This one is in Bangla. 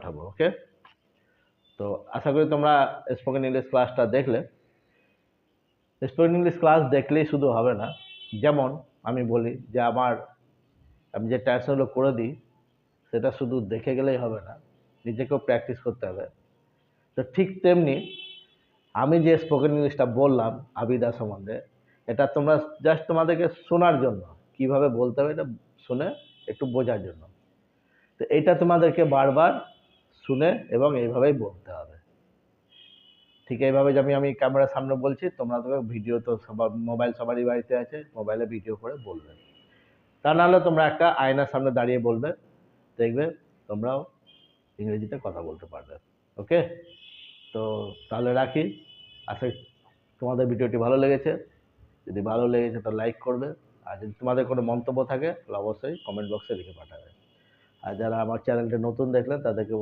পাঠাবো। ওকে? তো আশা করি তোমরা স্পোকেন ইংলিশ ক্লাসটা দেখলে। স্পোকেন ইংলিশ ক্লাস দেখলেই শুধু হবে না, যেমন আমি বলি যে আমি যে ট্রান্সলেটগুলো করে দিই সেটা শুধু দেখে গেলেই হবে না, নিজেকেও প্র্যাকটিস করতে হবে। তো ঠিক তেমনি আমি যে স্পোকেন ইংলিশটা বললাম আবিদা সম্বন্ধে, এটা তোমরা জাস্ট তোমাদেরকে শোনার জন্য, কিভাবে বলতে হবে এটা শুনে একটু বোঝার জন্য। তো এটা তোমাদেরকে বারবার শুনে এবং এইভাবেই বলতে হবে। ঠিক এইভাবে যে আমি ক্যামেরার সামনে বলছি, তোমরা তো ভিডিও তো সবার মোবাইল সবারই বাড়িতে আছে, মোবাইলে ভিডিও করে বলবে। তা নাহলে তোমরা একটা আয়নার সামনে দাঁড়িয়ে বলবে, দেখবে তোমরাও ইংরেজিতে কথা বলতে পারবে। ওকে? তো তাহলে রাখি। আশা করি তোমাদের ভিডিওটি ভালো লেগেছে। যদি ভালো লেগেছে তো লাইক করবে, আর যদি তোমাদের কোনো মন্তব্য থাকে তাহলে অবশ্যই কমেন্ট বক্সে লিখে পাঠাবে। আর যারা আমার চ্যানেলটা নতুন দেখলেন তাদেরকে